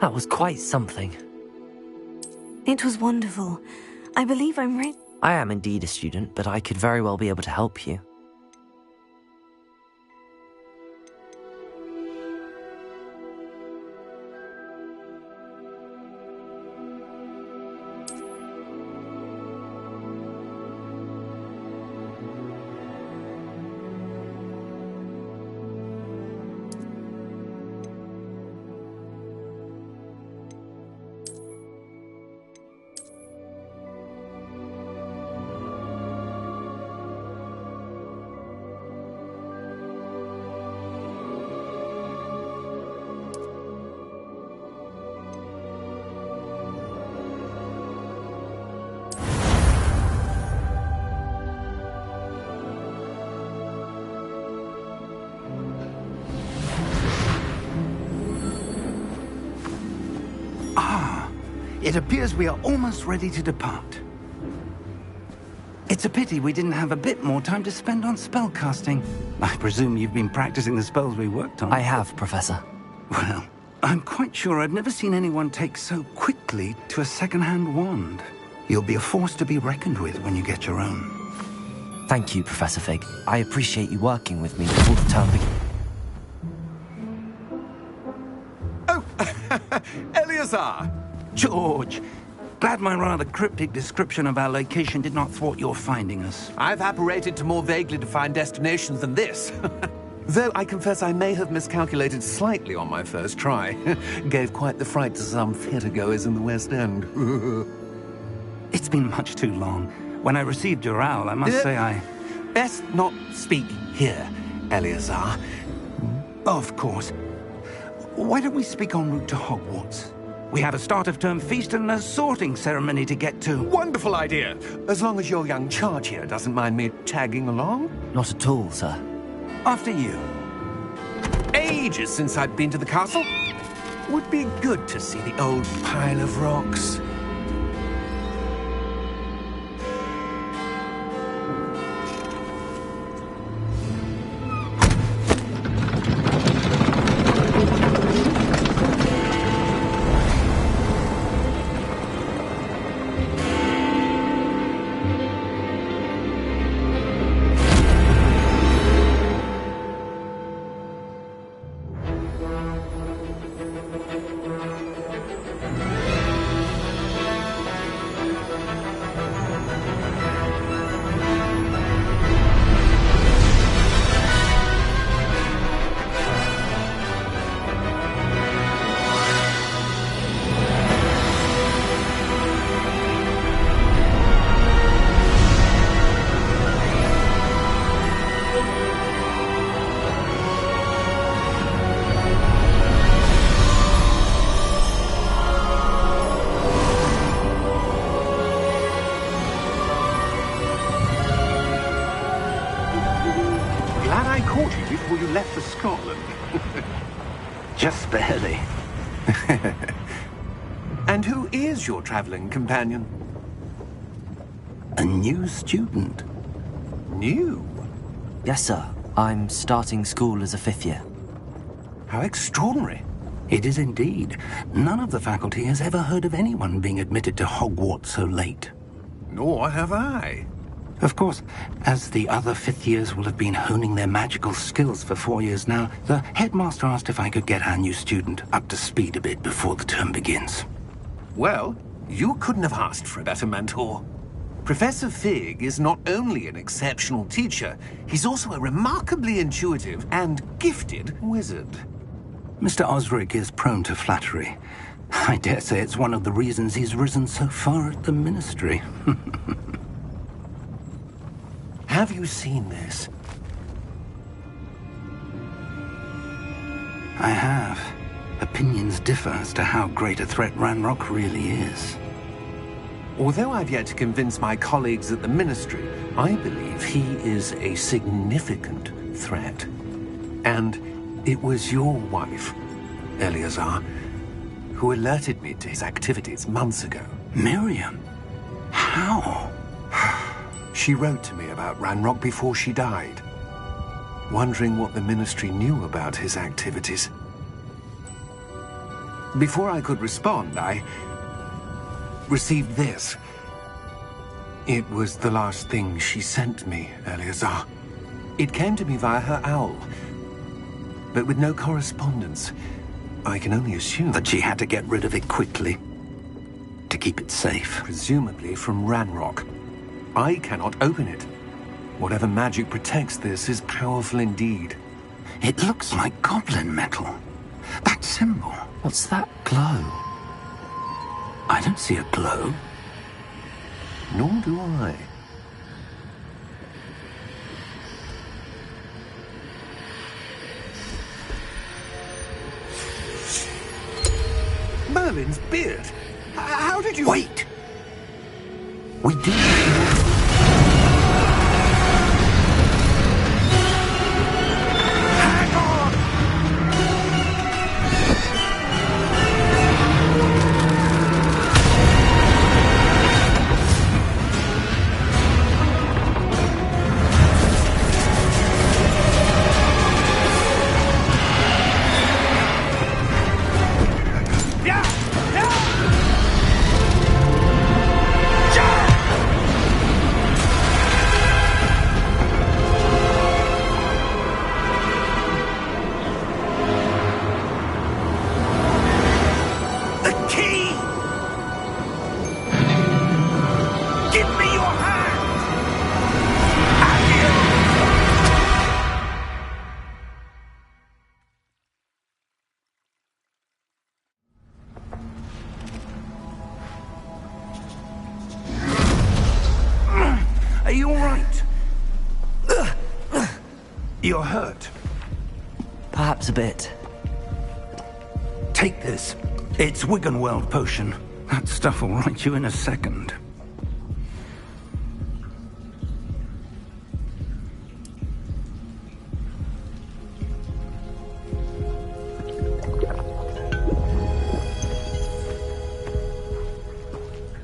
That was quite something. It was wonderful. I believe I'm right. I am indeed a student, but I could very well be able to help you. It appears we are almost ready to depart. It's a pity we didn't have a bit more time to spend on spellcasting. I presume you've been practicing the spells we worked on. I have, Professor. Well, I'm quite sure I've never seen anyone take so quickly to a second-hand wand. You'll be a force to be reckoned with when you get your own. Thank you, Professor Fig. I appreciate you working with me before the term begins. Oh, Eleazar! George, glad my rather cryptic description of our location did not thwart your finding us. I've apparated to more vaguely defined destinations than this. Though I confess I may have miscalculated slightly on my first try. Gave quite the fright to some theatre-goers in the West End. It's been much too long. When I received your owl, I must say I... Best not speak here, Eleazar. Of course. Why don't we speak en route to Hogwarts? We have a start-of-term feast and a sorting ceremony to get to. Wonderful idea! As long as your young charge here doesn't mind me tagging along. Not at all, sir. After you. Ages since I've been to the castle. Would be good to see the old pile of rocks. Before you left for Scotland. Just barely. And who is your traveling companion? A new student. New? Yes, sir. I'm starting school as a 5th year. How extraordinary. It is indeed. None of the faculty has ever heard of anyone being admitted to Hogwarts so late. Nor have I. Of course, as the other 5th years will have been honing their magical skills for 4 years now, the headmaster asked if I could get our new student up to speed a bit before the term begins. Well, you couldn't have asked for a better mentor. Professor Fig is not only an exceptional teacher, he's also a remarkably intuitive and gifted wizard. Mr. Osric is prone to flattery. I dare say it's one of the reasons he's risen so far at the ministry. Have you seen this? I have. Opinions differ as to how great a threat Ranrock really is. Although I've yet to convince my colleagues at the Ministry, I believe he is a significant threat. And it was your wife, Eleazar, who alerted me to his activities months ago. Miriam? How? She wrote to me about Ranrock before she died, wondering what the Ministry knew about his activities. Before I could respond, I received this. It was the last thing she sent me, Eleazar. It came to me via her owl, but with no correspondence. I can only assume That she had to get rid of it quickly to keep it safe. presumably from Ranrock. I cannot open it. Whatever magic protects this is powerful indeed. It looks like goblin metal. That symbol. What's that glow? I don't see a glow. Nor do I. Merlin's beard. How did you... Wait! We do... Hang on! Are you all right? You're hurt. Perhaps a bit. Take this. It's Wiggenweld potion. That stuff will right you in a second.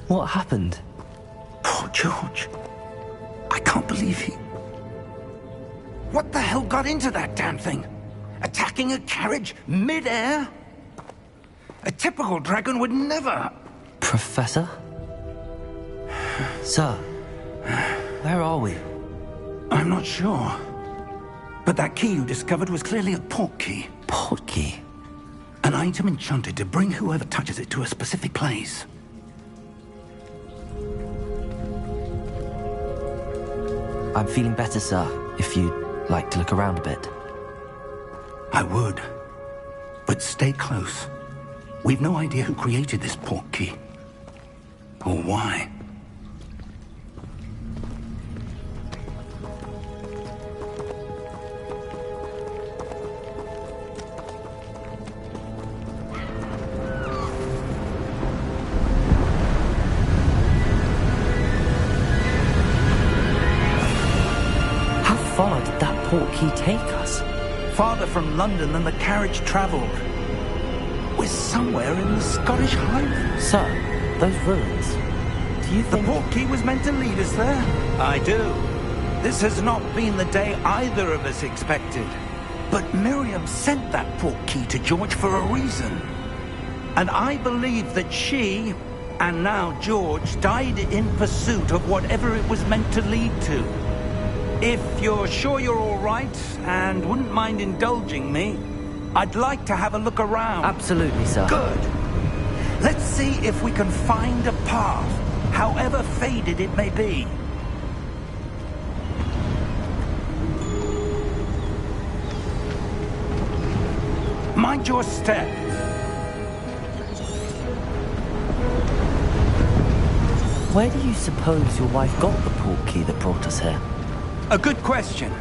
What happened? Poor George. I can't believe he... What the hell got into that damn thing? Attacking a carriage mid-air? A typical dragon would never... Professor? Sir, where are we? I'm not sure. But that key you discovered was clearly a port key. Port key? An item enchanted to bring whoever touches it to a specific place. I'm feeling better, sir, if you'd like to look around a bit. I would. But stay close. We've no idea who created this port key. Or why. How far did that port key take us? Farther from London than the carriage travelled. We're somewhere in the Scottish Highlands. Sir, those ruins. Do you The think... port key was meant to lead us there? I do. This has not been the day either of us expected. But Miriam sent that port key to George for a reason. And I believe that she, and now George, died in pursuit of whatever it was meant to lead to. If you're sure you're all right, and wouldn't mind indulging me, I'd like to have a look around. Absolutely, sir. Good. Let's see if we can find a path, however faded it may be. Mind your step. Where do you suppose your wife got the port key that brought us here? A good question.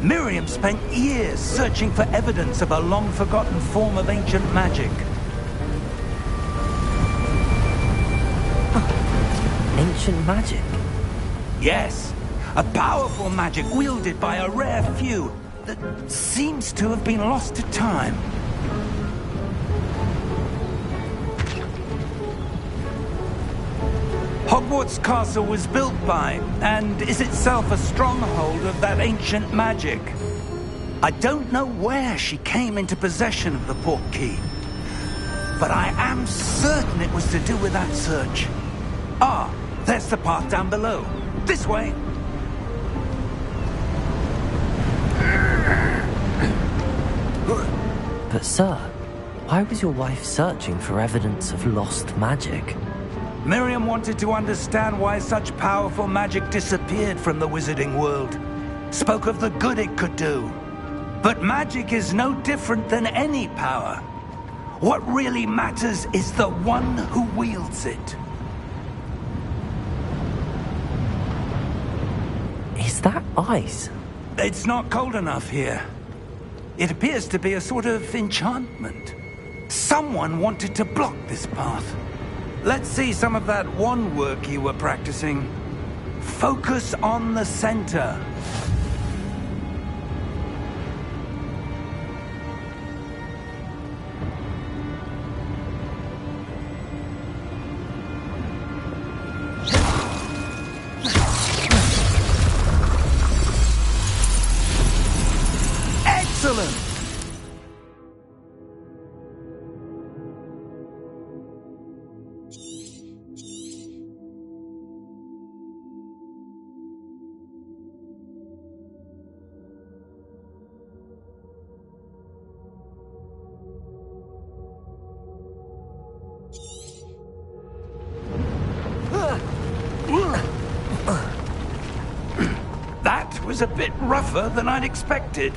Miriam spent years searching for evidence of a long-forgotten form of ancient magic. Ancient magic? Yes, a powerful magic wielded by a rare few that seems to have been lost to time. Hogwarts Castle was built by, and is itself a stronghold of that ancient magic. I don't know where she came into possession of the port key, but I am certain it was to do with that search. Ah, there's the path down below. This way. But sir, why was your wife searching for evidence of lost magic? Miriam wanted to understand why such powerful magic disappeared from the wizarding world. Spoke of the good it could do. But magic is no different than any power. What really matters is the one who wields it. Is that ice? It's not cold enough here. It appears to be a sort of enchantment. Someone wanted to block this path. Let's see some of that wand work you were practicing. Focus on the center. Excellent! That was a bit rougher than I'd expected.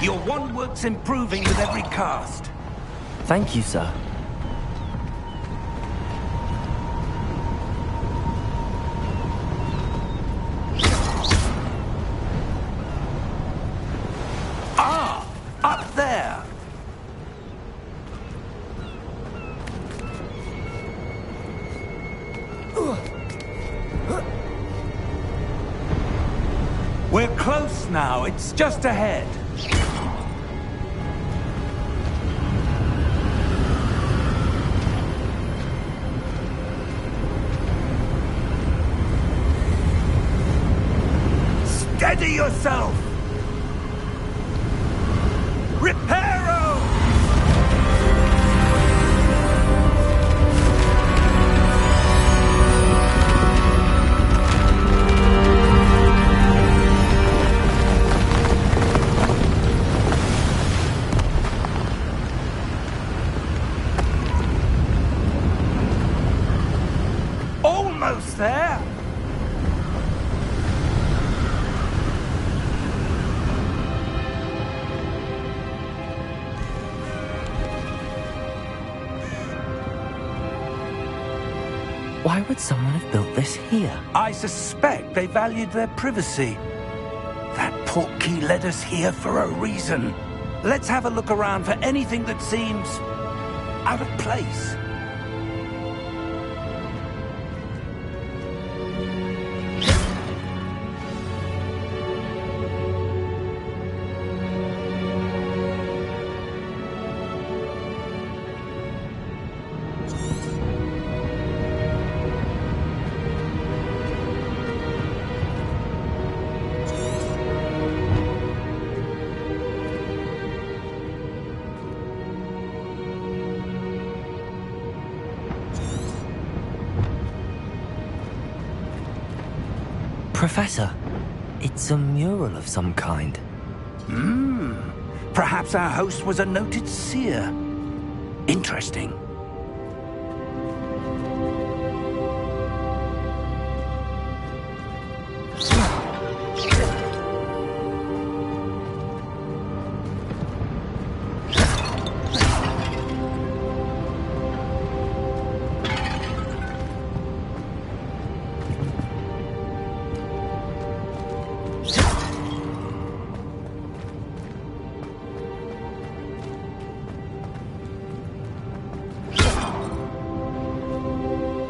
Your wand work's improving with every cast. Thank you, sir. Ah! Up there! We're close now. It's just ahead. Steady yourself! Reparo! Almost there! Why would someone have built this here? I suspect they valued their privacy. That portkey led us here for a reason. Let's have a look around for anything that seems out of place. Professor, it's a mural of some kind. Perhaps our host was a noted seer. Interesting.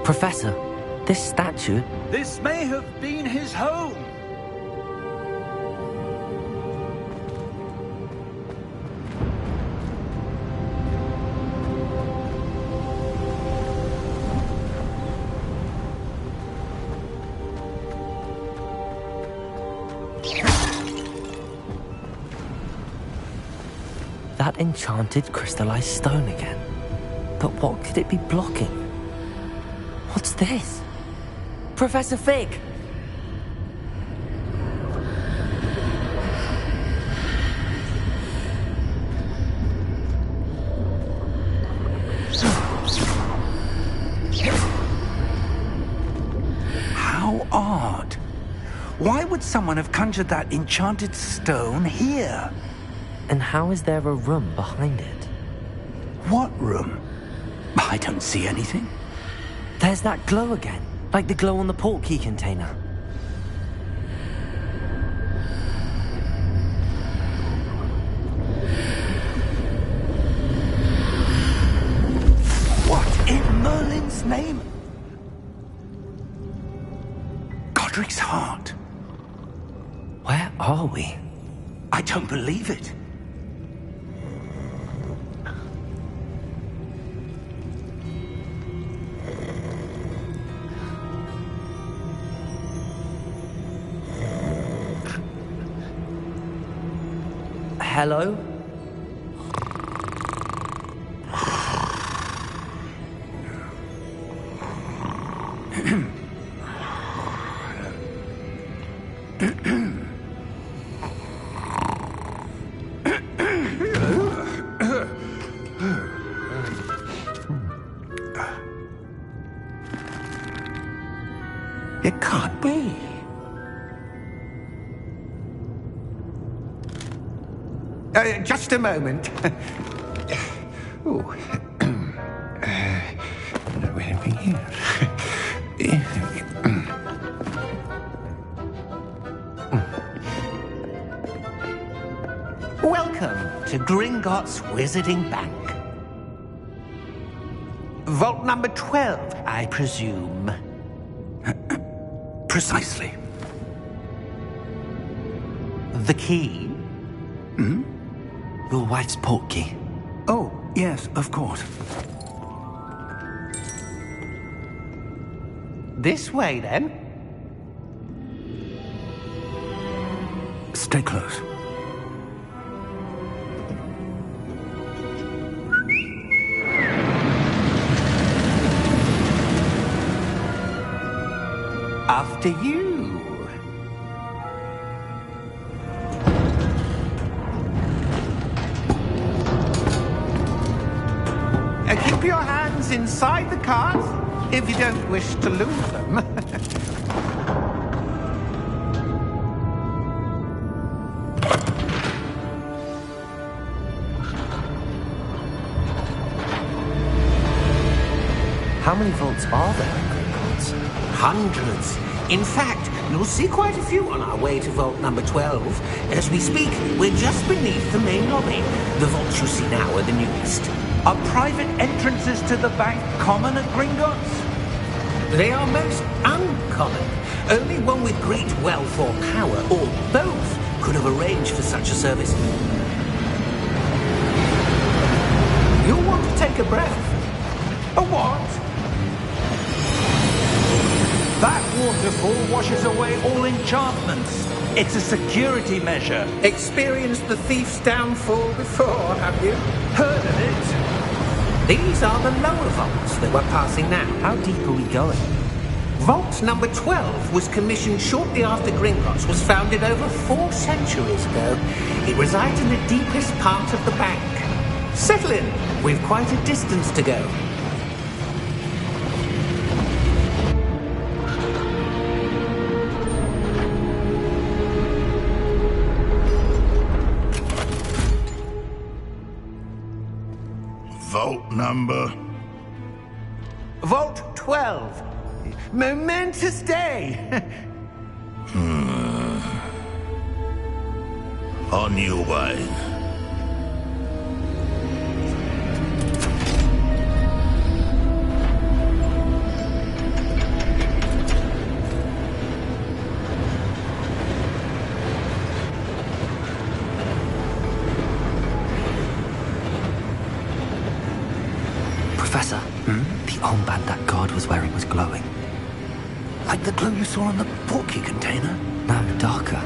Professor, this statue... This may have been his home. that enchanted crystallized stone again. But what could it be blocking? What's this? Professor Fig! How odd. Why would someone have conjured that enchanted stone here? And how is there a room behind it? What room? I don't see anything. There's that glow again, like the glow on the portkey container. What in Merlin's name? Godric's heart. Where are we? I don't believe it. Hello? It can't be. Just a moment. Oh. Anything here? Welcome to Gringotts Wizarding Bank. Vault number 12, I presume. Precisely. The key? Hmm? Your wife's portkey. Oh, yes, of course. This way, then. Stay close. After you. Keep your hands inside the cart if you don't wish to lose them. How many vaults are there in Gringotts? Hundreds. In fact, you'll see quite a few on our way to vault number 12. As we speak, we're just beneath the main lobby. The vaults you see now are the newest. Are private entrances to the bank common at Gringotts? They are most uncommon. Only one with great wealth or power, or both, could have arranged for such a service. You'll want to take a breath. A what? That waterfall washes away all enchantments. It's a security measure. Experienced the thief's downfall before, have you? Heard of it? These are the lower vaults that we're passing now. How deep are we going? Vault number 12 was commissioned shortly after Gringotts was founded over 4 centuries ago. It resides in the deepest part of the bank. Settle in. We've quite a distance to go. Vault number? Vault 12. Momentous day. On your way. Professor, the armband that guard was wearing was glowing. Like the glow you saw on the portkey container? No, darker.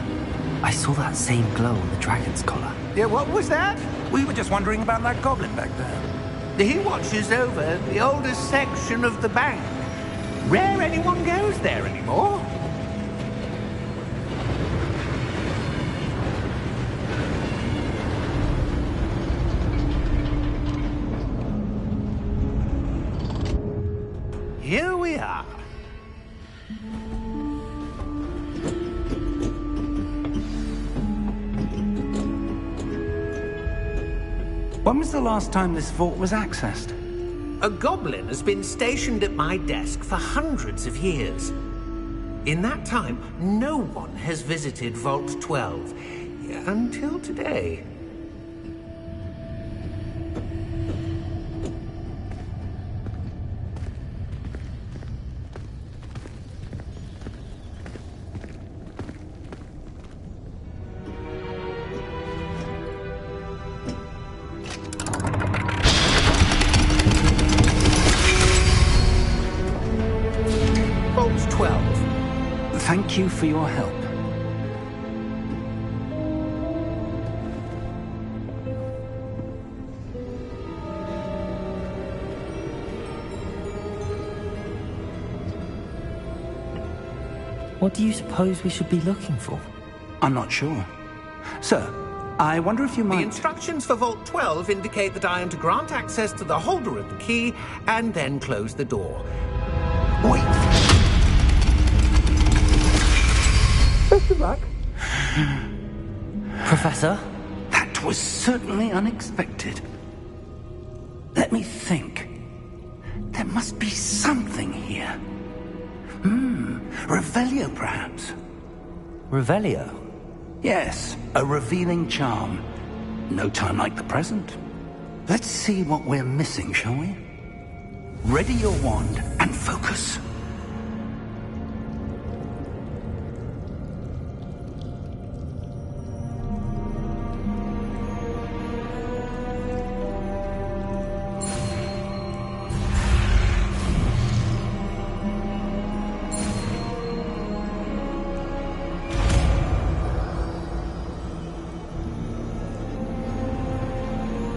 I saw that same glow on the dragon's collar. Yeah, what was that? We were just wondering about that goblin back there. He watches over the oldest section of the bank. Rare anyone goes there anymore. Here we are. When was the last time this vault was accessed? A goblin has been stationed at my desk for hundreds of years. In that time, no one has visited Vault 12 until today. Vault 12. Thank you for your help. What do you suppose we should be looking for? I'm not sure. Sir, I wonder if you The might... instructions for Vault 12 indicate that I am to grant access to the holder of the key and then close the door. Wait! Best of luck. Professor? That was certainly unexpected. Let me think. There must be something here. Revelio, perhaps? Revelio? Yes, a revealing charm. No time like the present. Let's see what we're missing, shall we? Ready your wand and focus.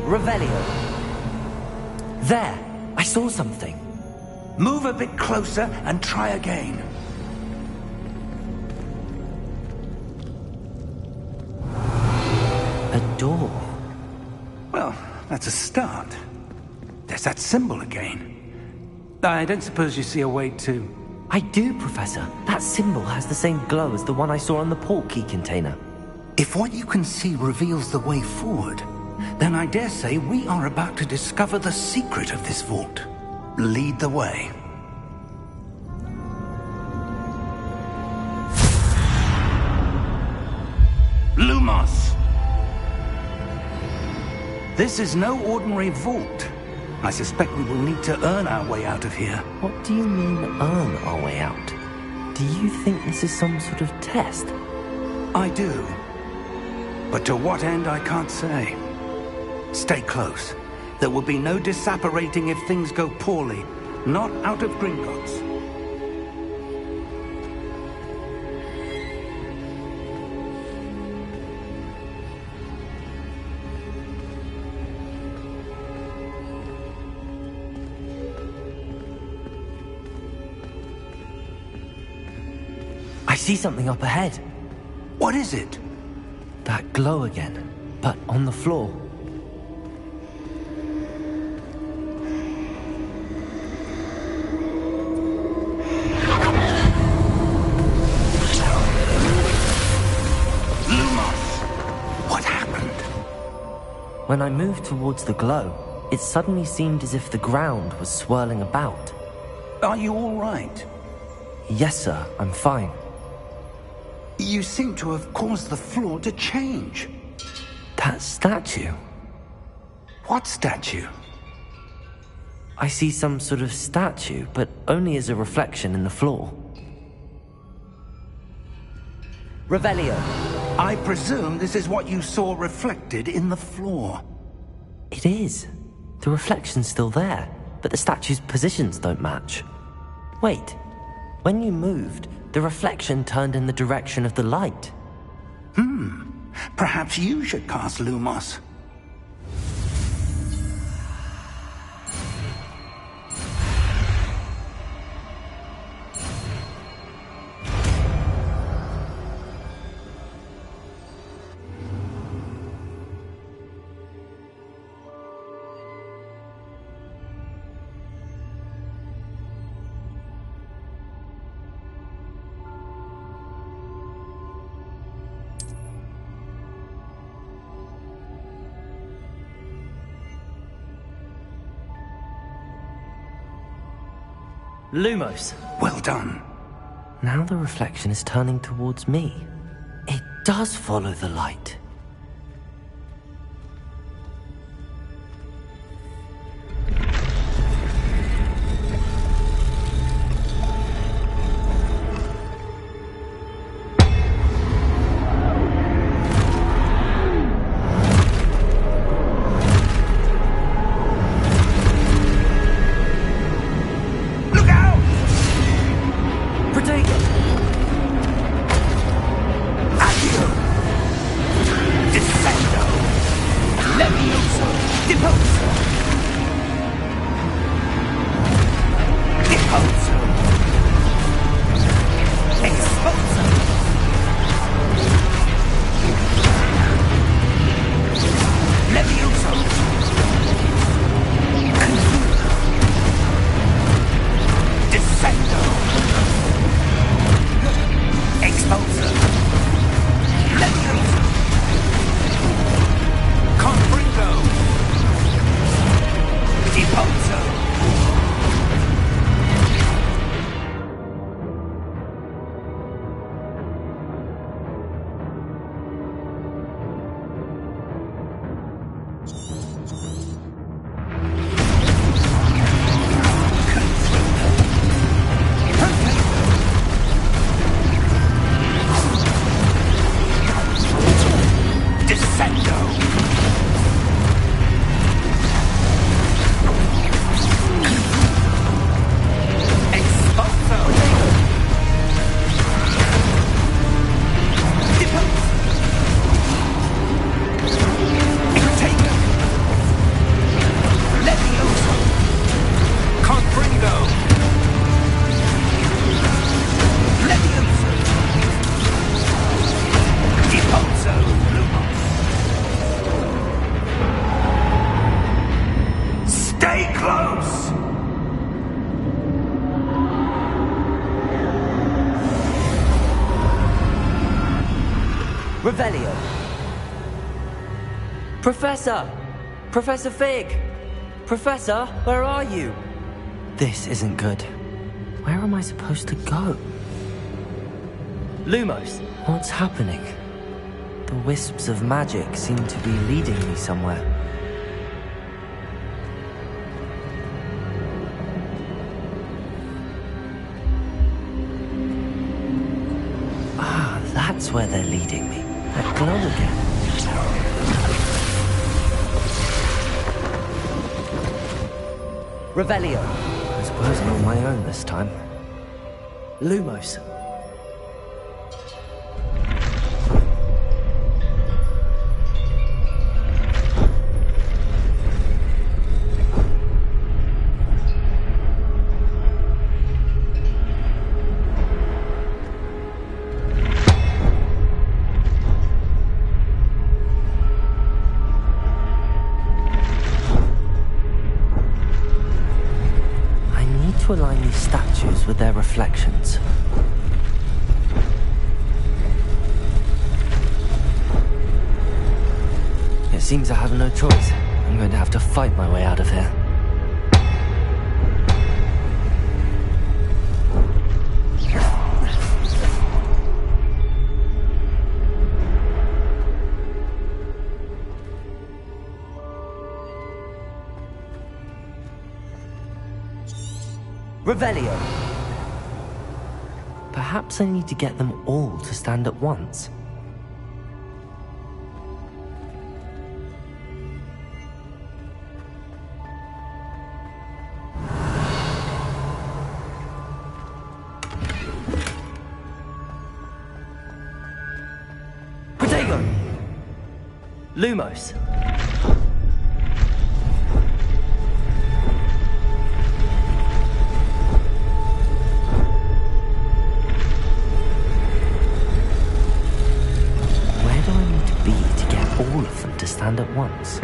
Revelio. There! I saw something. Move a bit closer and try again. A door. Well, that's a start. There's that symbol again. I don't suppose you see a way to... I do, Professor. That symbol has the same glow as the one I saw on the port key container. If what you can see reveals the way forward, then I dare say we are about to discover the secret of this vault. Lead the way. Lumos! This is no ordinary vault. I suspect we will need to earn our way out of here. What do you mean, earn our way out? Do you think this is some sort of test? I do. But to what end, I can't say. Stay close. There will be no disapparating if things go poorly. Not out of Gringotts. I see something up ahead. What is it? That glow again, but on the floor. When I moved towards the glow, it suddenly seemed as if the ground was swirling about. Are you all right? Yes, sir, I'm fine. You seem to have caused the floor to change. That statue? What statue? I see some sort of statue, but only as a reflection in the floor. Revelio. I presume this is what you saw reflected in the floor. It is. The reflection's still there, but the statue's positions don't match. Wait. When you moved, the reflection turned in the direction of the light. Perhaps you should cast Lumos. Lumos. Well done. Now the reflection is turning towards me. It does follow the light. Revelio. Professor! Professor Fig! Professor, where are you? This isn't good. Where am I supposed to go? Lumos, what's happening? The wisps of magic seem to be leading me somewhere. Ah, that's where they're leading me. That glow again. Revelio. I suppose I'm on my own this time. Lumos. To align these statues with their reflections. It seems I have no choice. I'm going to have to fight my way out of here. Revelio. Perhaps I need to get them all to stand at once. Lumos. Where do I need to be to get all of them to stand at once?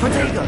Protego!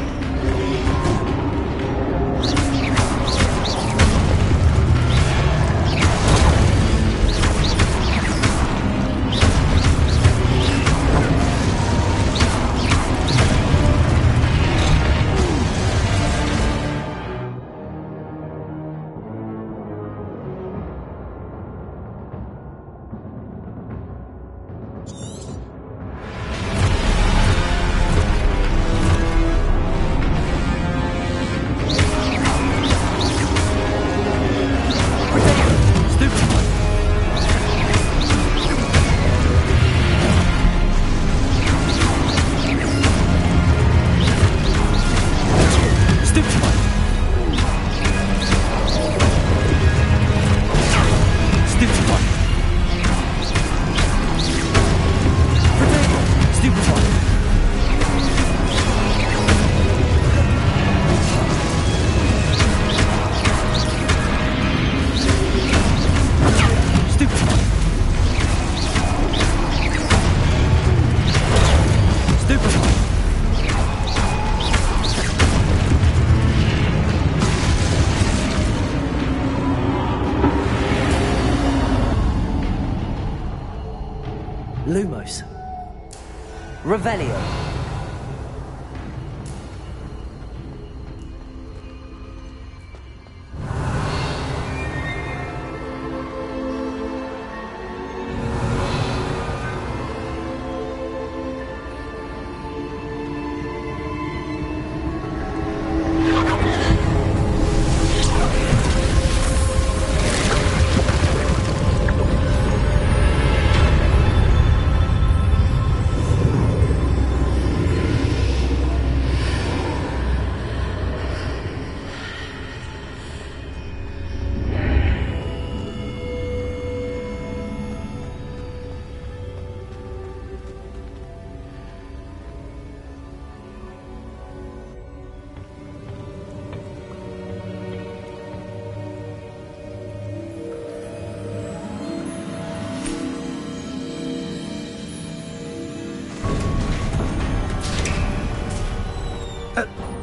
Lumos. Revelio.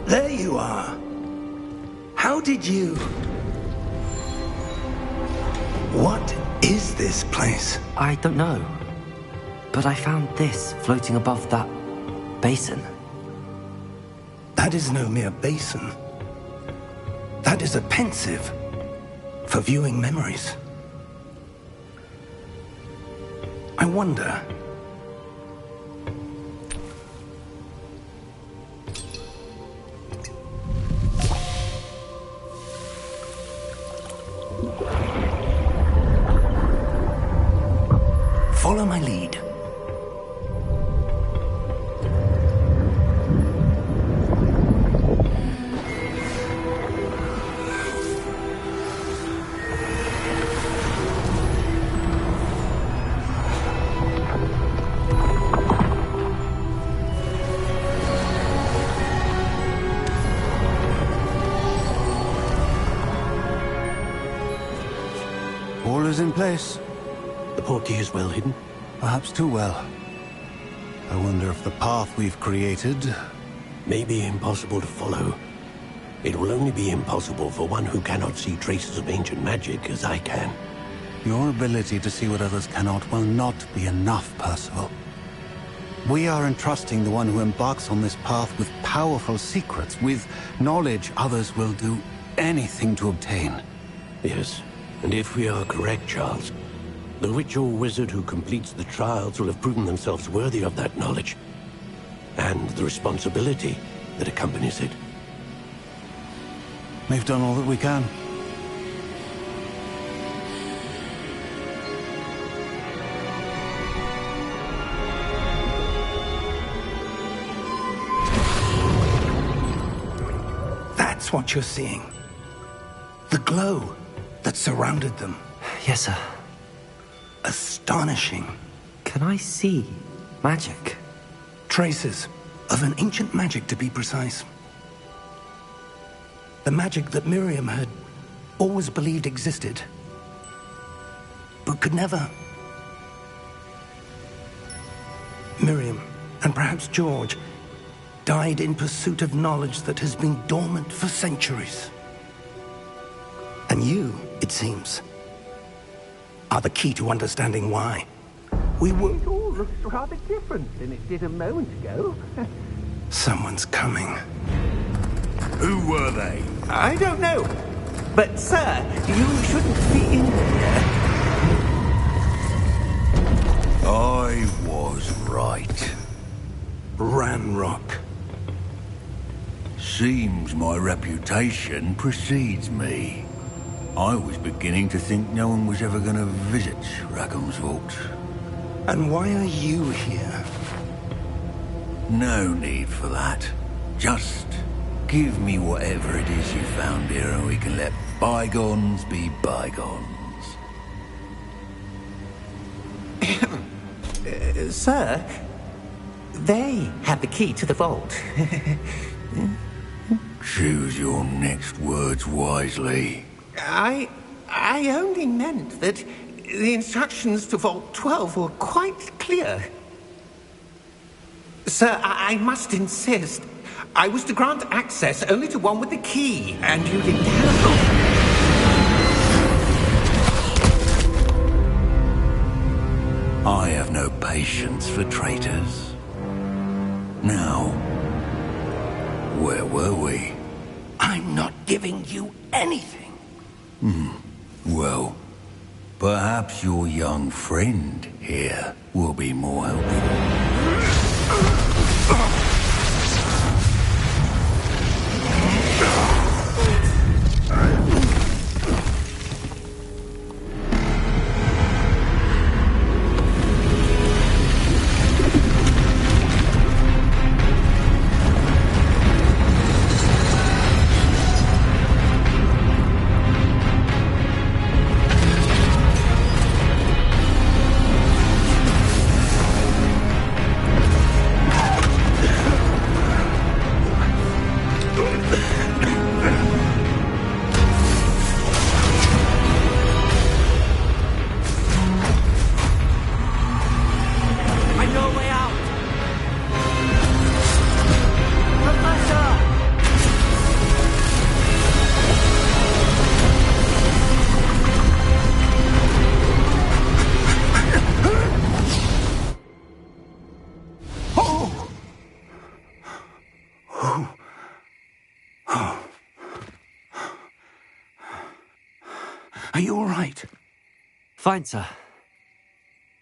There you are. How did you... What is this place? I don't know. But I found this floating above that basin. That is no mere basin. That is a pensive for viewing memories. I wonder... Follow my lead. All is in place. The portkey is well hidden? Perhaps too well. I wonder if the path we've created... May be impossible to follow. It will only be impossible for one who cannot see traces of ancient magic as I can. Your ability to see what others cannot will not be enough, Percival. We are entrusting the one who embarks on this path with powerful secrets, with knowledge others will do anything to obtain. Yes, and if we are correct, Charles, the witch or wizard who completes the trials will have proven themselves worthy of that knowledge, and the responsibility that accompanies it. We've done all that we can. That's what you're seeing. The glow that surrounded them. Yes, sir. astonishing. Can I see magic? Traces of an ancient magic, to be precise. The magic that Miriam had always believed existed, but could never. Miriam, and perhaps George, died in pursuit of knowledge that has been dormant for centuries. And you, it seems, are the key to understanding why. We were... It all looks rather different than it did a moment ago. Someone's coming. Who were they? I don't know. But, sir, you shouldn't be in here. I was right. Ranrock. Seems my reputation precedes me. I was beginning to think no one was ever going to visit Rackham's vault. And why are you here? No need for that. Just give me whatever it is you found here and we can let bygones be bygones. Sir, they have the key to the vault. Choose your next words wisely. I only meant that the instructions to Vault 12 were quite clear. Sir, I must insist. I was to grant access only to one with the key, and you didn't have them. I have no patience for traitors. Now, where were we? I'm not giving you anything. Well, perhaps your young friend here will be more helpful. Are you all right? Fine, sir.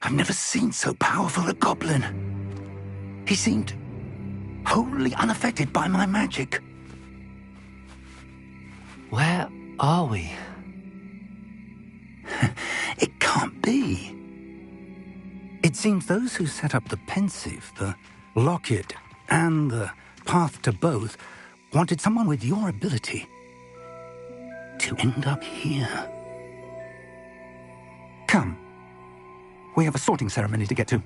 I've never seen so powerful a goblin. He seemed wholly unaffected by my magic. Where are we? It can't be. It seems those who set up the pensive, the locket, and the path to both wanted someone with your ability to end up here. Come. We have a sorting ceremony to get to.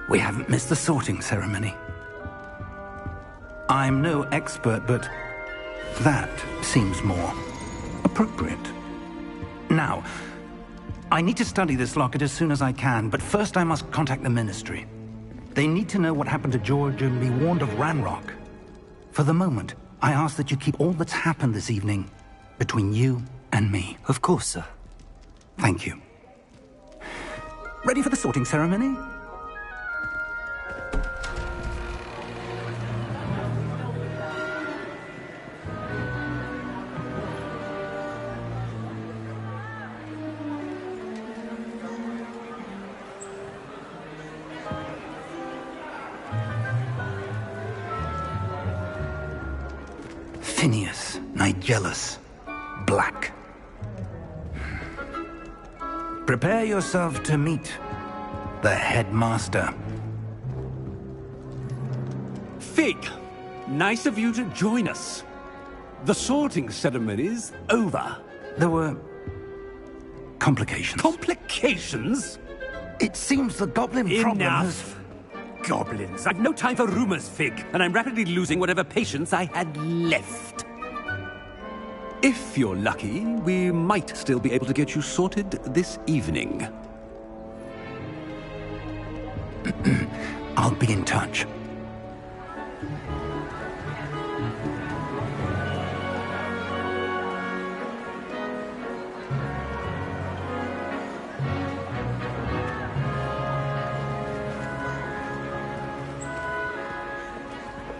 We haven't missed the sorting ceremony. I'm no expert, but that seems more appropriate. Now, I need to study this locket as soon as I can, but first I must contact the Ministry. They need to know what happened to George and be warned of Ranrock. For the moment, I ask that you keep all that's happened this evening between you and me. Of course, sir. Thank you. Ready for the sorting ceremony? Phineas, Nigellus, Black. Prepare yourself to meet the headmaster. Fig, nice of you to join us. The sorting ceremony's over. There were complications. Complications? It seems the goblin problem has... Enough! Goblins. I've no time for rumors, Fig, and I'm rapidly losing whatever patience I had left. If you're lucky, we might still be able to get you sorted this evening. I'll be in touch.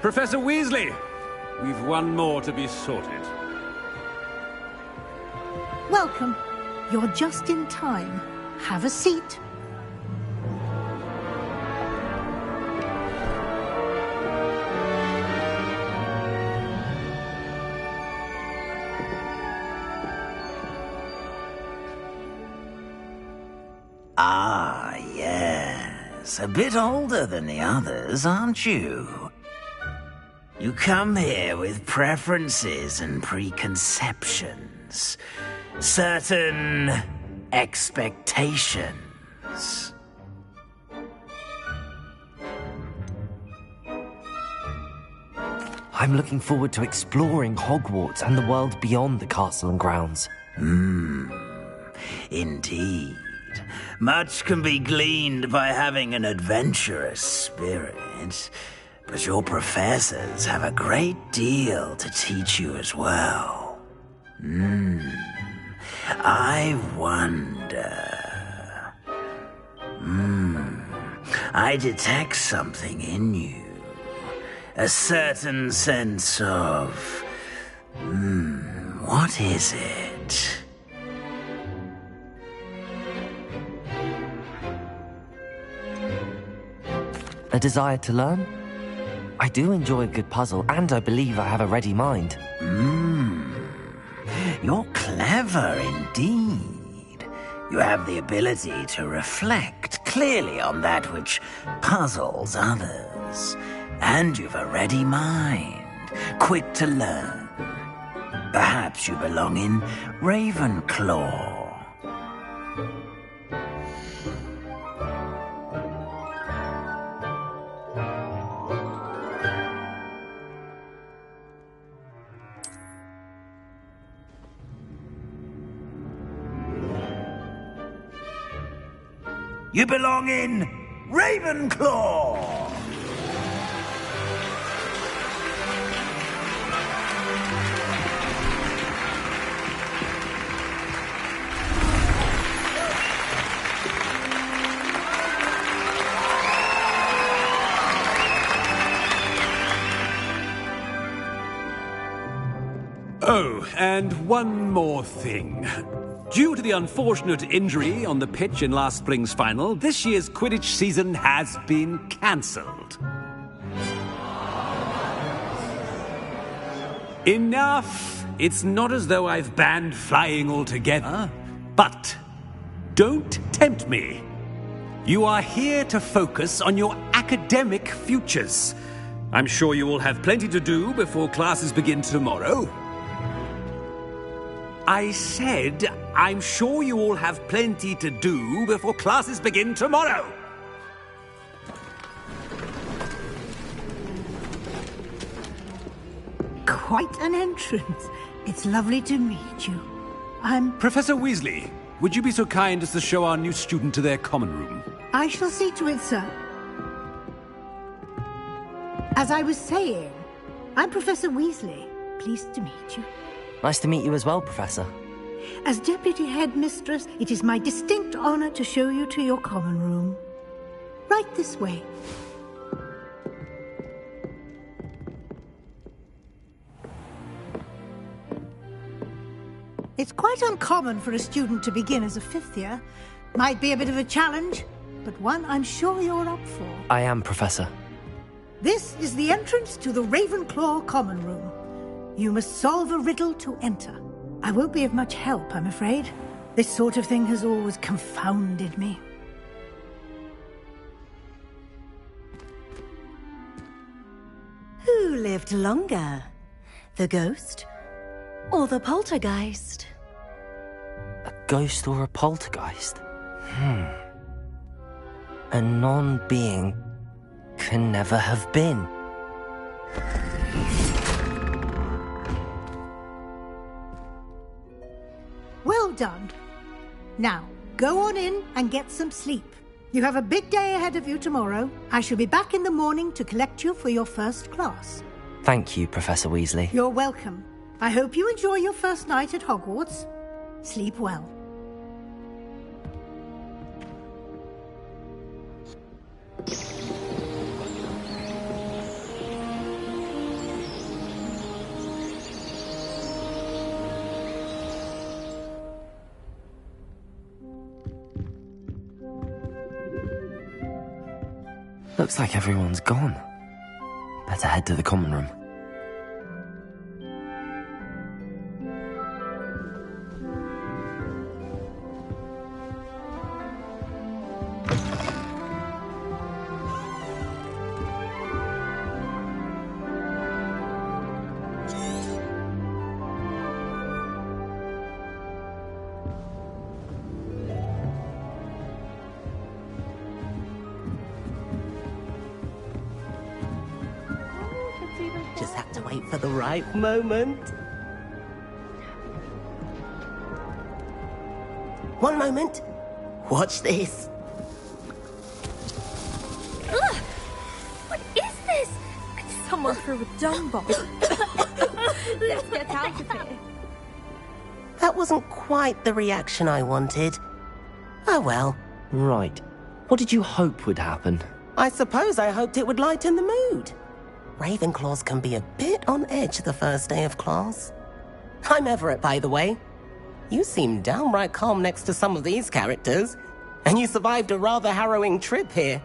Professor Weasley, we've one more to be sorted. Welcome. You're just in time. Have a seat. Ah, yes. A bit older than the others, aren't you? You come here with preferences and preconceptions. Certain expectations. I'm looking forward to exploring Hogwarts and the world beyond the castle and grounds. Indeed. Much can be gleaned by having an adventurous spirit, but your professors have a great deal to teach you as well. I wonder... I detect something in you. A certain sense of... what is it? A desire to learn? I do enjoy a good puzzle, and I believe I have a ready mind. You're clever indeed. You have the ability to reflect clearly on that which puzzles others. And you've a ready mind, quick to learn. Perhaps you belong in Ravenclaw. You belong in Ravenclaw! Oh, and one more thing. Due to the unfortunate injury on the pitch in last spring's final, this year's Quidditch season has been cancelled. Enough! It's not as though I've banned flying altogether, but don't tempt me. You are here to focus on your academic futures. I'm sure you will have plenty to do before classes begin tomorrow. I said, I'm sure you all have plenty to do before classes begin tomorrow. quite an entrance. It's lovely to meet you. Professor Weasley, would you be so kind as to show our new student to their common room? I shall see to it, sir. As I was saying, I'm Professor Weasley. Pleased to meet you. Nice to meet you as well, Professor. As Deputy Headmistress, it is my distinct honor to show you to your common room. Right this way. It's quite uncommon for a student to begin as a fifth year. Might be a bit of a challenge, but one I'm sure you're up for. I am, Professor. This is the entrance to the Ravenclaw Common Room. You must solve a riddle to enter. I won't be of much help, I'm afraid. This sort of thing has always confounded me. Who lived longer? The ghost or the poltergeist? A ghost or a poltergeist? A non-being can never have been. Well done. Now, go on in and get some sleep. You have a big day ahead of you tomorrow. I shall be back in the morning to collect you for your first class. Thank you, Professor Weasley. You're welcome. I hope you enjoy your first night at Hogwarts. Sleep well. Looks like everyone's gone. Better head to the common room. Just have to wait for the right moment. One moment. Watch this. Ugh! What is this? Someone threw a dung bomb. Let's get out of here. That wasn't quite the reaction I wanted. Oh well. Right. What did you hope would happen? I suppose I hoped it would lighten the mood. Ravenclaws can be a bit on edge the first day of class. I'm Everett, by the way. You seem downright calm next to some of these characters, and you survived a rather harrowing trip here.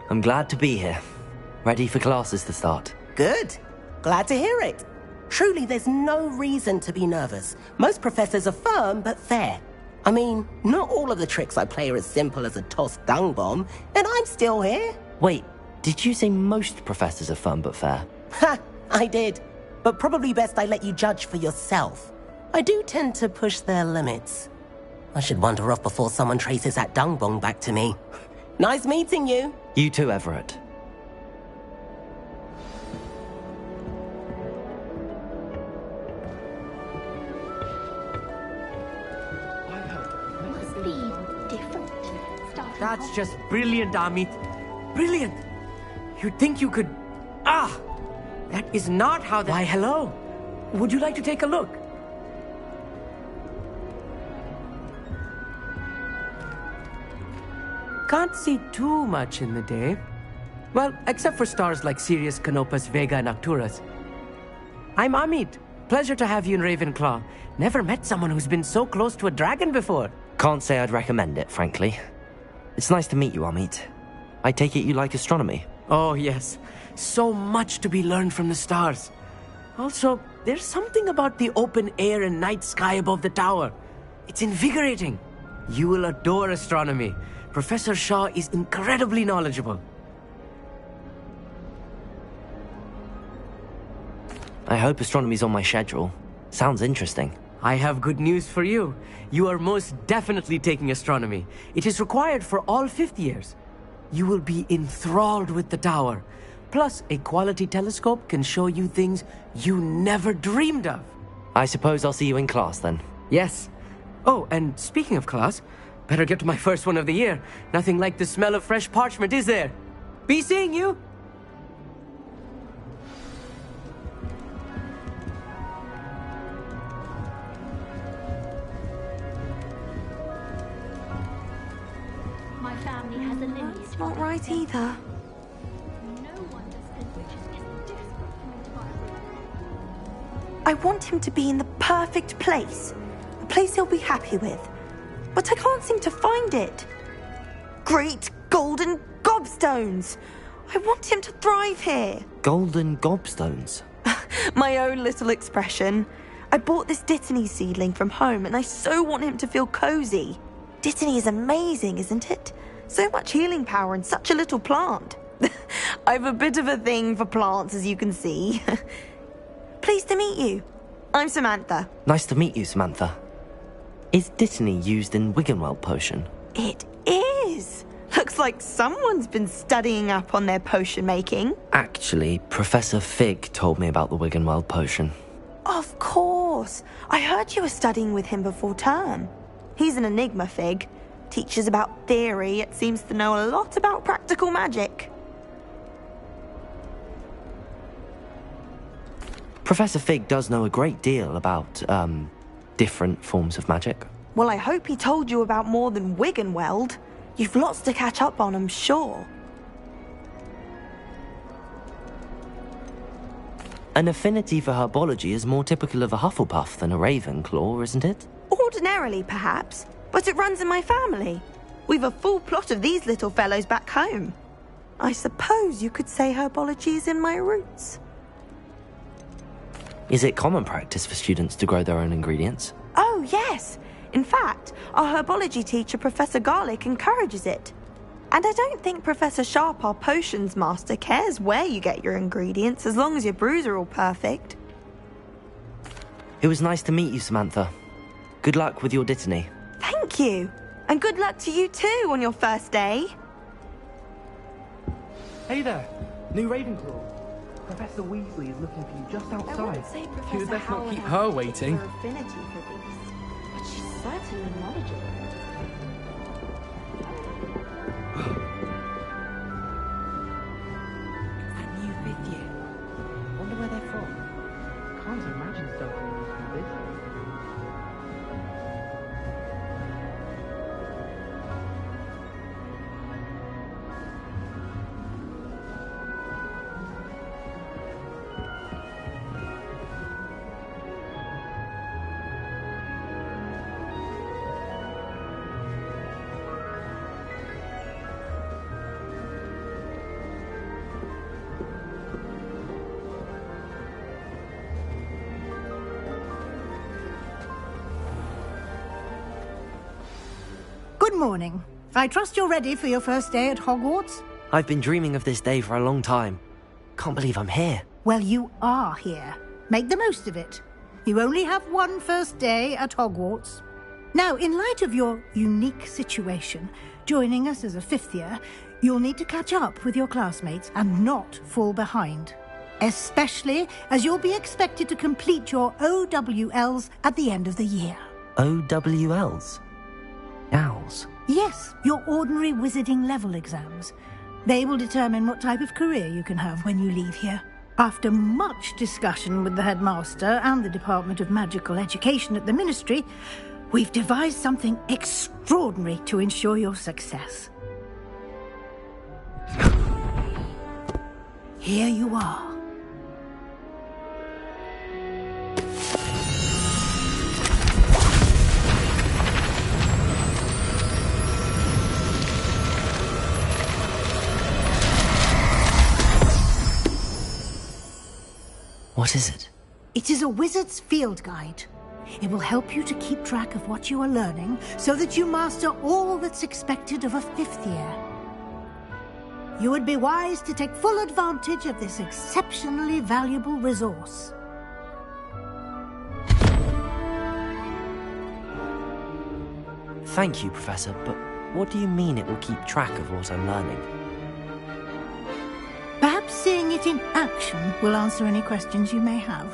I'm glad to be here. Ready for classes to start. Good. Glad to hear it. Truly, there's no reason to be nervous. Most professors are firm but fair. I mean, not all of the tricks I play are as simple as a tossed dung bomb, and I'm still here. Wait, did you say most professors are fun but fair? Ha! I did. But probably best I let you judge for yourself. I do tend to push their limits. I should wander off before someone traces that dung bomb back to me. Nice meeting you. You too, Everett. That's just brilliant, Amit. Brilliant! You'd think you could... That is not how the... Why, hello. Would you like to take a look? Can't see too much in the day. Well, except for stars like Sirius, Canopus, Vega, and Arcturus. I'm Amit. Pleasure to have you in Ravenclaw. Never met someone who's been so close to a dragon before. Can't say I'd recommend it, frankly. It's nice to meet you, Amit. I take it you like astronomy? Oh, yes. So much to be learned from the stars. Also, there's something about the open air and night sky above the tower. It's invigorating. You will adore astronomy. Professor Shaw is incredibly knowledgeable. I hope astronomy's on my schedule. Sounds interesting. I have good news for you. You are most definitely taking astronomy. It is required for all fifth years. You will be enthralled with the tower. Plus, a quality telescope can show you things you never dreamed of. I suppose I'll see you in class then. Yes. Oh, and speaking of class, better get to my first one of the year. Nothing like the smell of fresh parchment, is there? Be seeing you! My family has a lineage. It's not right either. No one distinguishes is desperate to inspire. I want him to be in the perfect place. A place he'll be happy with. But I can't seem to find it. Great golden gobstones! I want him to thrive here. Golden gobstones? My own little expression. I bought this Dittany seedling from home and I so want him to feel cozy. Dittany is amazing, isn't it? So much healing power in such a little plant. I've a bit of a thing for plants, as you can see. Pleased to meet you. I'm Samantha. Nice to meet you, Samantha. Is Dittany used in Wiggenweld potion? It is. Looks like someone's been studying up on their potion making. Actually, Professor Fig told me about the Wiggenweld potion. Of course. I heard you were studying with him before term. He's an enigma, Fig. Teaches about theory, yet seems to know a lot about practical magic. Professor Fig does know a great deal about, different forms of magic. Well, I hope he told you about more than Wiggenweld. You've lots to catch up on, I'm sure. An affinity for herbology is more typical of a Hufflepuff than a Ravenclaw, isn't it? Ordinarily, perhaps, but it runs in my family. We've a full plot of these little fellows back home. I suppose you could say herbology is in my roots. Is it common practice for students to grow their own ingredients? Oh, yes. In fact, our herbology teacher, Professor Garlick, encourages it. And I don't think Professor Sharp, our potions master, cares where you get your ingredients, as long as your brews are all perfect. It was nice to meet you, Samantha. Good luck with your Dittany. Thank you. And good luck to you too on your first day. Hey there, new Ravenclaw. Professor Weasley is looking for you just outside. You would best not keep her waiting. Affinity for these, but she's certainly knowledgeable. That new fifth year. Wonder where they're from. Can't imagine starting a new business. Good morning. I trust you're ready for your first day at Hogwarts? I've been dreaming of this day for a long time. Can't believe I'm here. Well, you are here. Make the most of it. You only have one first day at Hogwarts. Now, in light of your unique situation, joining us as a fifth year, you'll need to catch up with your classmates and not fall behind. Especially as you'll be expected to complete your OWLs at the end of the year. OWLs? Owls? Yes, your ordinary wizarding level exams. They will determine what type of career you can have when you leave here. After much discussion with the headmaster and the Department of Magical Education at the Ministry, we've devised something extraordinary to ensure your success. Here you are. What is it? It is a wizard's field guide. It will help you to keep track of what you are learning so that you master all that's expected of a fifth year. You would be wise to take full advantage of this exceptionally valuable resource. Thank you, Professor, but what do you mean it will keep track of what I'm learning? Perhaps seeing it in action will answer any questions you may have.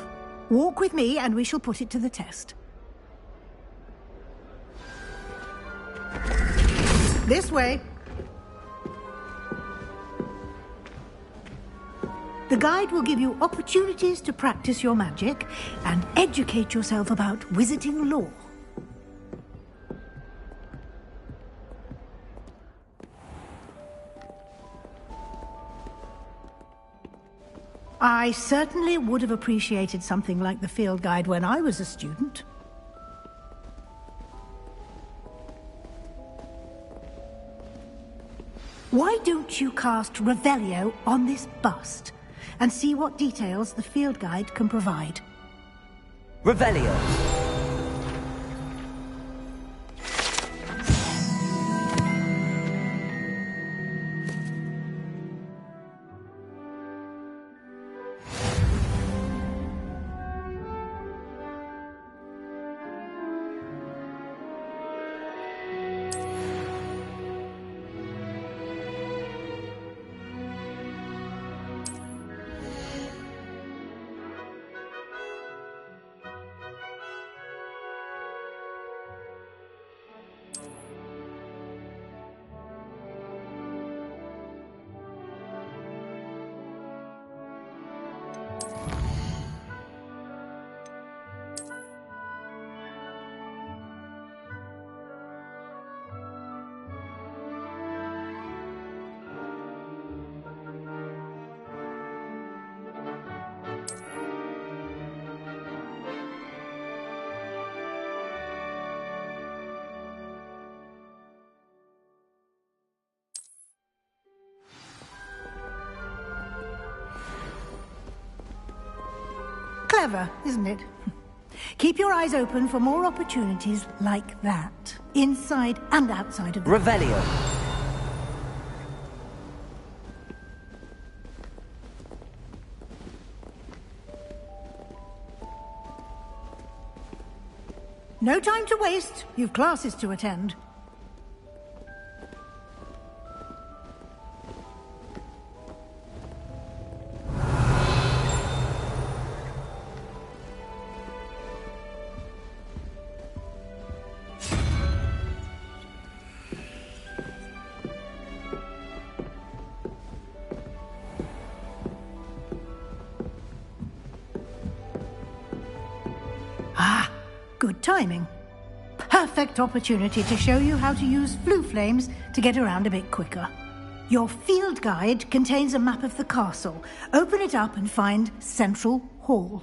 Walk with me and we shall put it to the test. This way. The guide will give you opportunities to practice your magic and educate yourself about wizarding lore. I certainly would have appreciated something like the field guide when I was a student. Why don't you cast Revelio on this bust and see what details the field guide can provide? Revelio. Clever, isn't it? Keep your eyes open for more opportunities like that, inside and outside of the... Revelio. No time to waste. You've classes to attend. Good timing. Perfect opportunity to show you how to use flue flames to get around a bit quicker. Your field guide contains a map of the castle. Open it up and find Central Hall.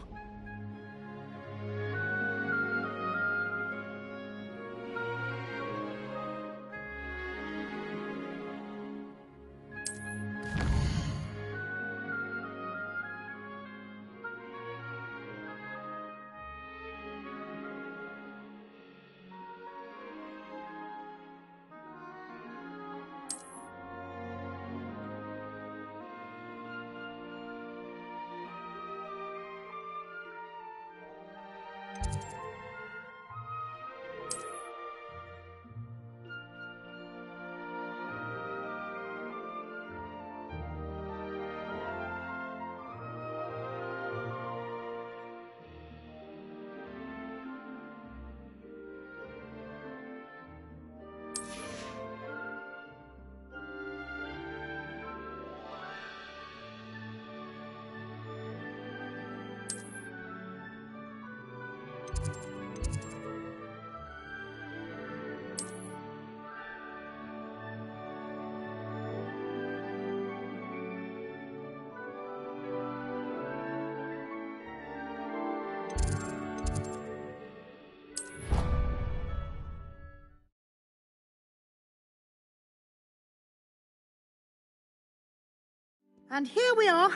And here we are.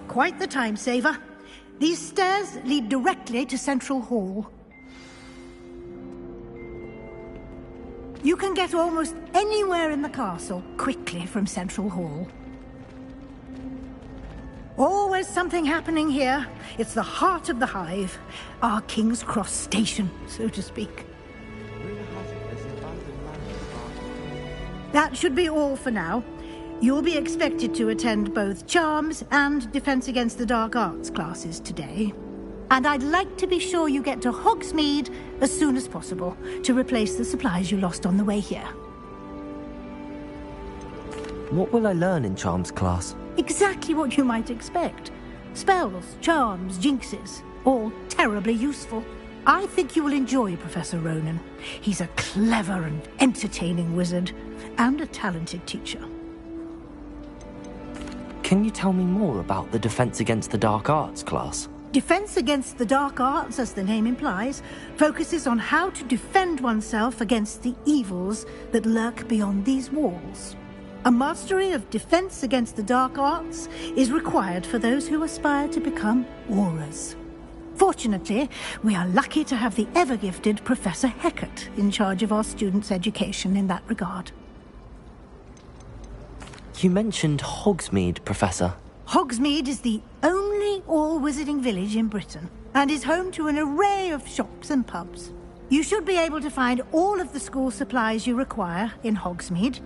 Quite the time saver. These stairs lead directly to Central Hall. You can get almost anywhere in the castle quickly from Central Hall. Always something happening here. It's the heart of the hive. Our King's Cross station, so to speak. That should be all for now. You'll be expected to attend both Charms and Defense Against the Dark Arts classes today. And I'd like to be sure you get to Hogsmeade as soon as possible to replace the supplies you lost on the way here. What will I learn in Charms class? Exactly what you might expect. Spells, charms, jinxes, all terribly useful. I think you will enjoy Professor Ronan. He's a clever and entertaining wizard, and a talented teacher. Can you tell me more about the Defense Against the Dark Arts class? Defense Against the Dark Arts, as the name implies, focuses on how to defend oneself against the evils that lurk beyond these walls. A mastery of Defense Against the Dark Arts is required for those who aspire to become Aurors. Fortunately, we are lucky to have the ever-gifted Professor Hecat in charge of our students' education in that regard. You mentioned Hogsmeade, Professor. Hogsmeade is the only all-wizarding village in Britain, and is home to an array of shops and pubs. You should be able to find all of the school supplies you require in Hogsmeade.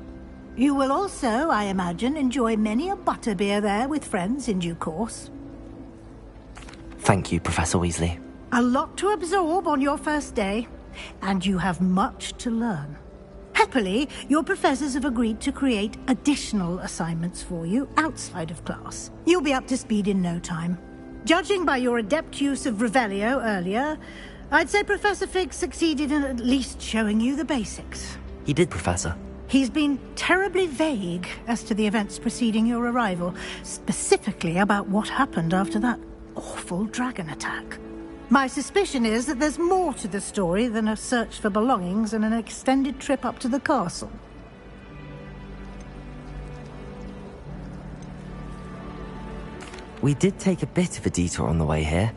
You will also, I imagine, enjoy many a butterbeer there with friends in due course. Thank you, Professor Weasley. A lot to absorb on your first day, and you have much to learn. Happily, your professors have agreed to create additional assignments for you outside of class. You'll be up to speed in no time. Judging by your adept use of Revelio earlier, I'd say Professor Fig succeeded in at least showing you the basics. He did, Professor. He's been terribly vague as to the events preceding your arrival, specifically about what happened after that awful dragon attack. My suspicion is that there's more to the story than a search for belongings and an extended trip up to the castle. We did take a bit of a detour on the way here.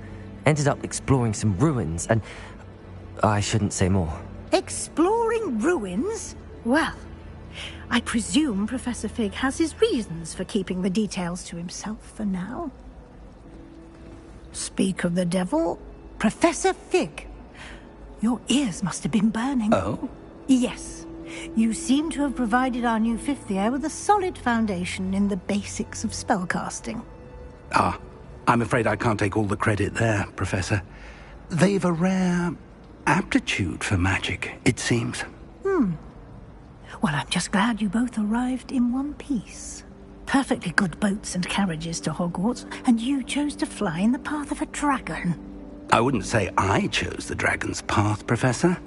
Ended up exploring some ruins and... I shouldn't say more. Exploring ruins? Well, I presume Professor Fig has his reasons for keeping the details to himself for now. Speak of the devil, Professor Fig. Your ears must have been burning. Oh? Yes. You seem to have provided our new fifth year with a solid foundation in the basics of spellcasting. Ah, I'm afraid I can't take all the credit there, Professor. They've a rare aptitude for magic, it seems. Well, I'm just glad you both arrived in one piece. Perfectly good boats and carriages to Hogwarts, and you chose to fly in the path of a dragon. I wouldn't say I chose the dragon's path, Professor.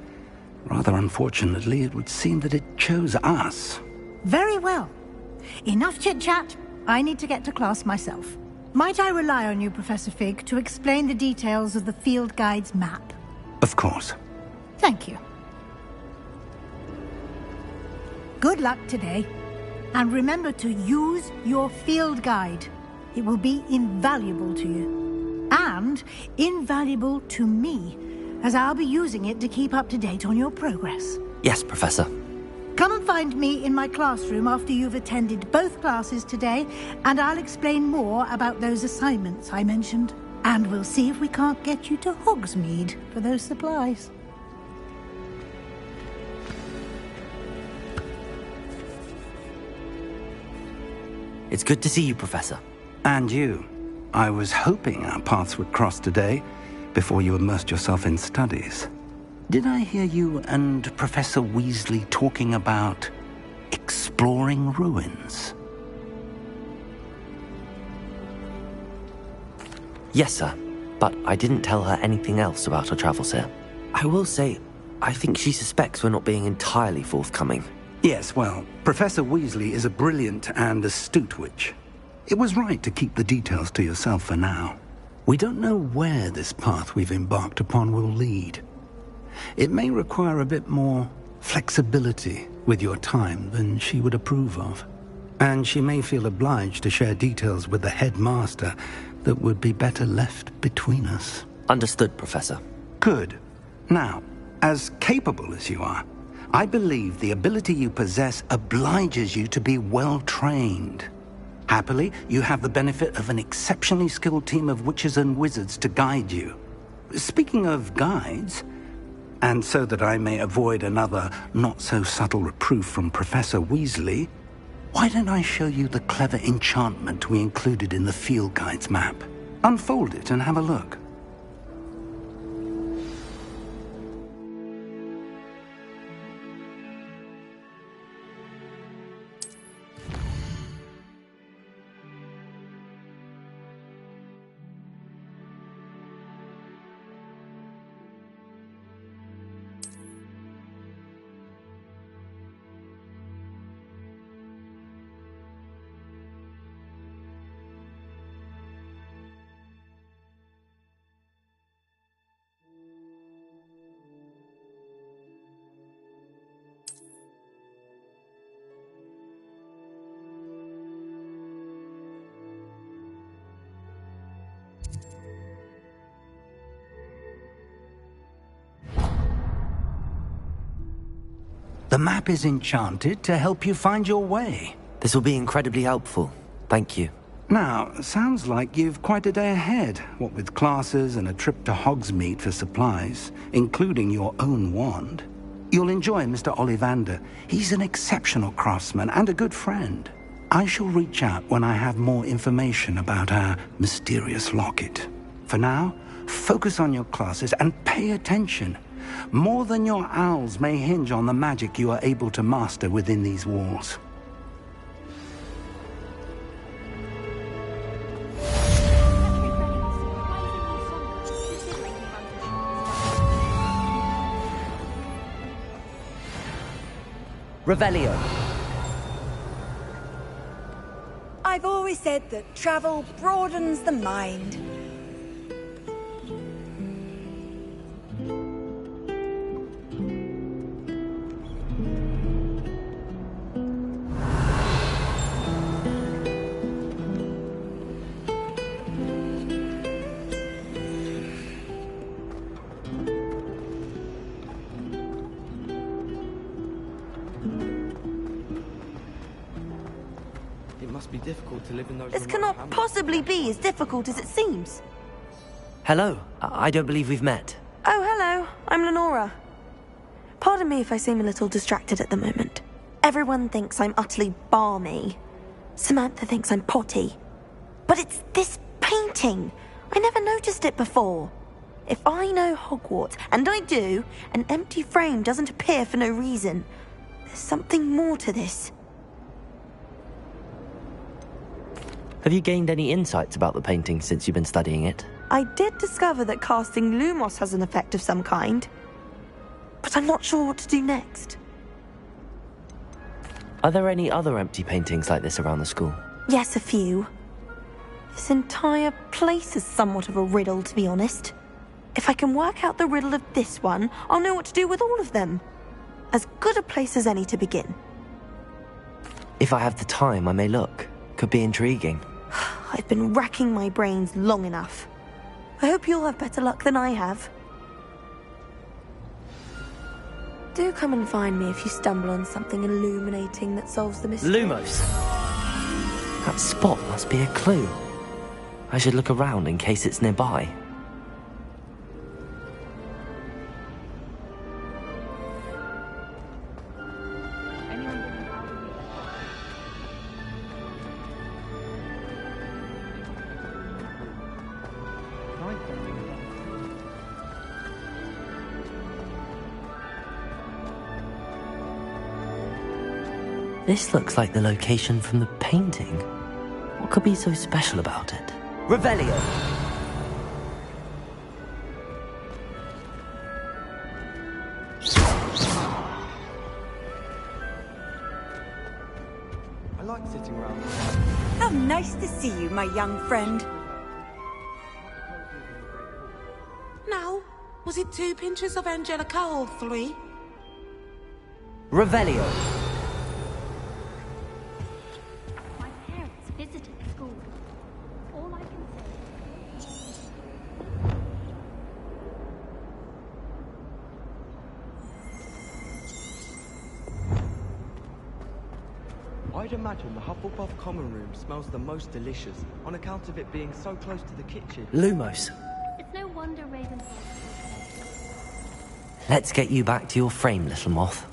Rather unfortunately, it would seem that it chose us. Very well. Enough chit-chat. I need to get to class myself. Might I rely on you, Professor Fig, to explain the details of the field guide's map? Of course. Thank you. Good luck today. And remember to use your field guide. It will be invaluable to you. And invaluable to me, as I'll be using it to keep up to date on your progress. Yes, Professor. Come and find me in my classroom after you've attended both classes today, and I'll explain more about those assignments I mentioned. And we'll see if we can't get you to Hogsmeade for those supplies. It's good to see you, Professor. And you. I was hoping our paths would cross today, before you immersed yourself in studies. Did I hear you and Professor Weasley talking about exploring ruins? Yes, sir. But I didn't tell her anything else about our travels here. I will say, I think she suspects we're not being entirely forthcoming. Yes, well, Professor Weasley is a brilliant and astute witch. It was right to keep the details to yourself for now. We don't know where this path we've embarked upon will lead. It may require a bit more flexibility with your time than she would approve of. And she may feel obliged to share details with the headmaster that would be better left between us. Understood, Professor. Good. Now, as capable as you are, I believe the ability you possess obliges you to be well-trained. Happily, you have the benefit of an exceptionally skilled team of witches and wizards to guide you. Speaking of guides, and so that I may avoid another not-so-subtle reproof from Professor Weasley, Why don't I show you the clever enchantment we included in the field guide's map? Unfold it and have a look. The map is enchanted to help you find your way. This will be incredibly helpful. Thank you. Now, sounds like you've quite a day ahead, what with classes and a trip to Hogsmeade for supplies, including your own wand. You'll enjoy Mr. Ollivander. He's an exceptional craftsman and a good friend. I shall reach out when I have more information about our mysterious locket. For now, focus on your classes and pay attention. More than your owls may hinge on the magic you are able to master within these walls. Revelio. I've always said that travel broadens the mind. Difficult to live in those. This cannot possibly be as difficult as it seems. Hello. I don't believe we've met. Oh, hello. I'm Lenora. Pardon me if I seem a little distracted at the moment. Everyone thinks I'm utterly balmy. Samantha thinks I'm potty. But it's this painting. I never noticed it before. If I know Hogwarts, and I do, an empty frame doesn't appear for no reason. There's something more to this. Have you gained any insights about the painting since you've been studying it? I did discover that casting Lumos has an effect of some kind. But I'm not sure what to do next. Are there any other empty paintings like this around the school? Yes, a few. This entire place is somewhat of a riddle, to be honest. If I can work out the riddle of this one, I'll know what to do with all of them. As good a place as any to begin. If I have the time, I may look. Could be intriguing. I've been racking my brains long enough. I hope you'll have better luck than I have. Do come and find me if you stumble on something illuminating that solves the mystery. Lumos! That spot must be a clue. I should look around in case it's nearby. This looks like the location from the painting. What could be so special about it? Revelio! I like sitting around. How nice to see you, my young friend. Now, was it 2 pinches of Angelica or 3? Revelio! Visited school. All I can say. I'd imagine the Hufflepuff common room smells the most delicious, on account of it being so close to the kitchen. Lumos. It's no wonder Raven's. Let's get you back to your frame, little moth.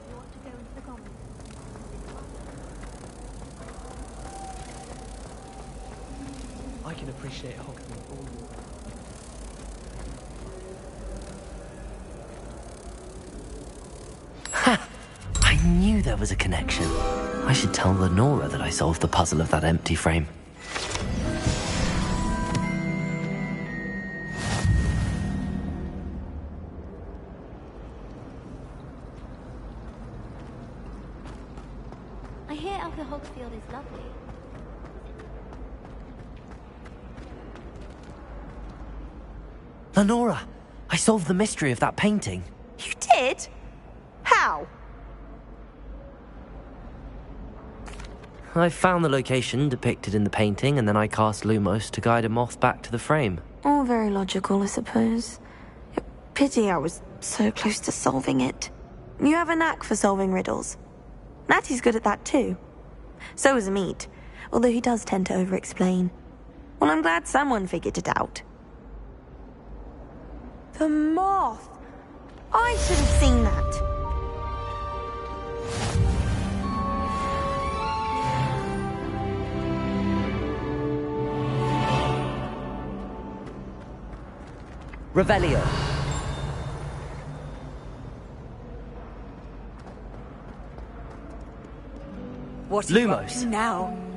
appreciate Hogwarts all your Ha! I knew there was a connection. I should tell Lenora that I solved the puzzle of that empty frame. I hear Alka Hogfield is lovely. Lenora, I solved the mystery of that painting. You did? How? I found the location depicted in the painting, and then I cast Lumos to guide a moth back to the frame. All very logical, I suppose. Pity I was so close to solving it. You have a knack for solving riddles. Natty's good at that too. So is Amit, although he does tend to over-explain. Well, I'm glad someone figured it out. The moth! I should have seen that. Revelio. What are you up Lumos. to now?